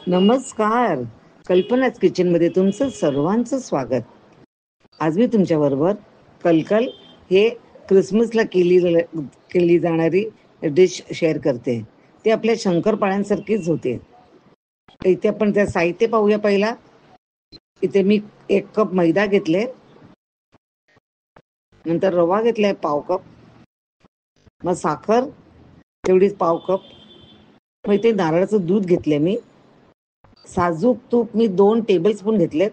नमस्कार. कल्पनाच किचनमध्ये तुमचं सर्वांचं स्वागत. आज मी तुमच्याबरोबर कलकल हे क्रिसमसला केली जाणारी डिश शेअर करते. ती आपल्या शंकरपाळ्यांसारखीच होते. इथे आपण त्या साहित्य पाहूया पहिला. इथे मी 1 कप मैदा घेतले, नंतर रवा घेतलाय पाव कप, मग साखर तेवढीच पाव कप, मग इथे नारळाचं दूध घेतलंय मी, साजूक तूप मी 2 टेबलस्पून घेतलेत,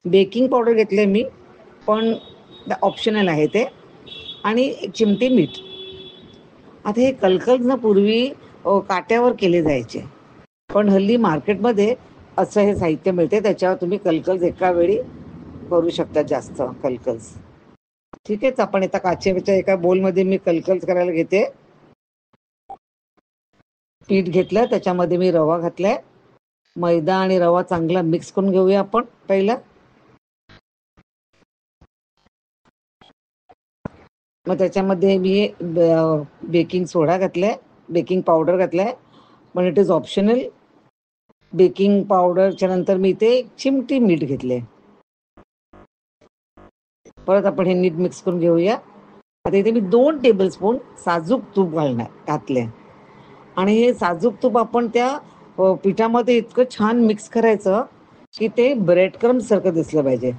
बेकिंग पावडर घेतले मी, पण ऑप्शनल आहे ते, आणि 1 चिमटी मीठ. आता हे कलकल ना पूर्वी काट्यावर केले जायचे, पण हल्ली मार्केटमध्ये असं हे साहित्य मिळते, त्याच्यावर तुम्ही कलकल्स एका वेळी करू शकता, जास्त कलकल्स. ठीक आहे, आपण आता काचेच्या एका बोलमध्ये मी कलकल्स करायला घेते. पीठ घेतलं, त्याच्यामध्ये मी रवा घातलाय. मैदा आणि रवा चांगला मिक्स करून घेऊया आपण पहिला. मग त्याच्यामध्ये मी बेकिंग सोडा घातलाय, बेकिंग पावडर घातलाय, पण इट इज ऑप्शनल. बेकिंग पावडरच्या नंतर मी इथे 1 चिमटी मीठ घेतले. परत आपण हे नीट मिक्स करून घेऊया. आता इथे मी 2 टेबलस्पून साजूक तूप घातले, आणि हे साजूक तूप आपण त्या पिठामध्ये इतकं छान मिक्स करायचं की ते ब्रेड क्रम्स सारखं दिसलं पाहिजे.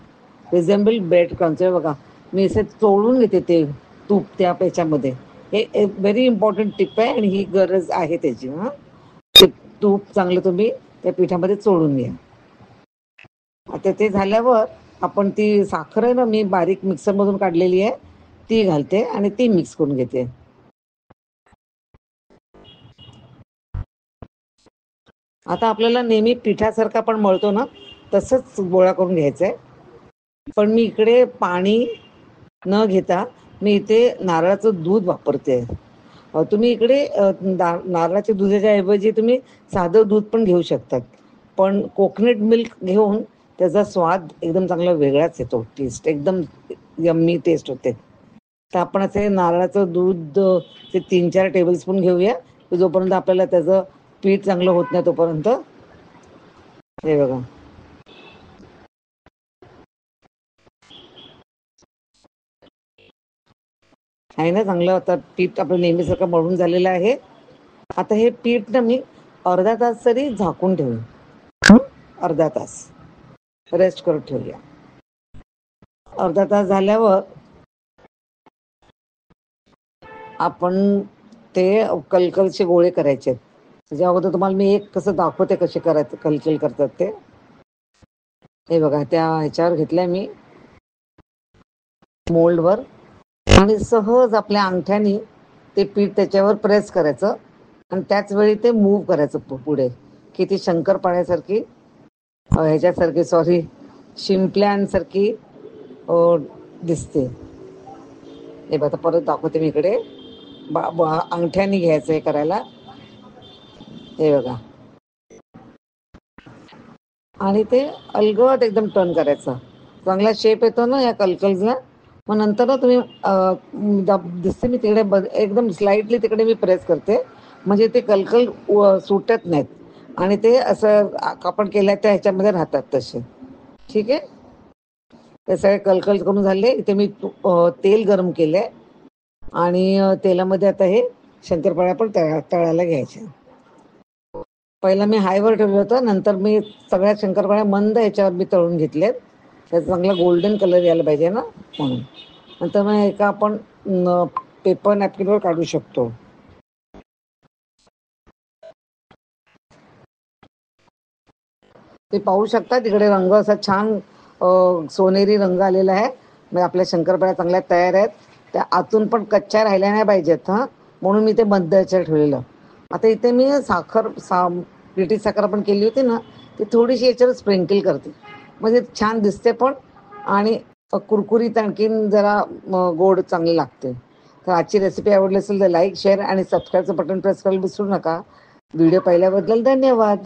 रिझेंबल ब्रेड क्रम्स. हे बघा, मी असे चोळून घेते ते तूप त्या त्याच्यामध्ये. हे व्हेरी इम्पॉर्टंट टिप आहे, आणि ही गरज आहे त्याची. ते तूप चांगलं तुम्ही त्या पिठामध्ये चोळून घ्या. आता ते झाल्यावर आपण ती साखर आहे ना, मी बारीक मिक्सरमधून काढलेली आहे, ती घालते आणि ती मिक्स करून घेते. आता आपल्याला नेहमी पिठासारखं आपण मळतो ना, तसंच गोळा करून घ्यायचं आहे. पण मी इकडे पाणी न घेता मी इथे नारळाचं दूध वापरते. तुम्ही इकडे नारळाच्या दुधाच्या ऐवजी तुम्ही साधं दूध पण घेऊ शकतात. पण कोकोनट मिल्क घेऊन त्याचा स्वाद एकदम चांगला वेगळाच येतो. टेस्ट एकदम यम्मी टेस्ट होते. तर आपण असे नारळाचं दूध ते 3-4 टेबलस्पून घेऊया, जोपर्यंत आपल्याला त्याचं पीठ चांगलं होत नाही तोपर्यंत. हे बघा, आहे ना चांगलं. आता पीठ आपलं नेहमीसारखं मळून झालेलं आहे. आता हे पीठ ना मी अर्धा तास तरी झाकून ठेवून, अर्धा तास रेस्ट करत ठेवूया. अर्धा तास झाल्यावर आपण ते कलकलचे गोळे करायचे आहेत. त्याच्या अगोदर तुम्हाला मी एक कसं दाखवते, कसे करायचं कलकल करतात ते. हे बघा, त्या ह्याच्यावर घेतलंय मी मोल्डवर, आणि सहज आपल्या अंगठ्यानी ते पीठ त्याच्यावर प्रेस करायचं, आणि त्याच वेळी ते मूव्ह करायचं पुढे, की ती शंकरपाळ्यासारखी ह्याच्यासारखी सॉरी शिंपल्यांसारखी दिसते. हे बघा, परत दाखवते मी इकडे. अंगठ्यानी घ्यायचं हे करायला. हे बघा, आणि ते अलगद एकदम टर्न करायचं. चांगला शेप येतो ना या कलकल्सला. मग नंतर ना तुम्ही दिसते मी तिकडे एकदम स्लाइटली तिकडे मी प्रेस करते, म्हणजे ते कलकल सुटत नाहीत, आणि ते असं आपण केल्या त्या ह्याच्यामध्ये राहतात तसे. ठीक आहे, ते सगळे कलकल करून झाले. इथे मी तेल गरम केलंय, आणि तेलामध्ये आता हे शंकरपाळ्या पण तळायला घ्यायचे. पहिला मी हायवर ठेवलं होतं, नंतर मी सगळ्या शंकरपाळ्या मंद ह्याच्यावर मी तळून घेतलेत. त्याचा चांगला गोल्डन कलर यायला पाहिजे ना, म्हणून. नंतर मग एका आपण पेपर नॅपकिनवर काढू शकतो. ते पाहू शकता तिकडे रंग असा छान सोनेरी रंग आलेला आहे. म्हणजे आपल्या शंकरपाळ्या चांगल्या तयार आहेत. त्या आतून पण कच्च्या राहिल्या नाही पाहिजेत, म्हणून मी ते मध्य ह्याच्यावर ठेवलेलं. आता इथे मी पिठी साखर आपण केली होती ना, ती थोडीशी याच्यावर स्प्रिंकल करते, म्हणजे छान दिसते पण, आणि कुरकुरीत आणखीन जरा गोड चांगले लागते. तर आजची रेसिपी आवडली असेल तर लाईक, शेअर आणि सबस्क्राईबचं बटन प्रेस करायला विसरू नका. व्हिडिओ पाहिल्याबद्दल धन्यवाद.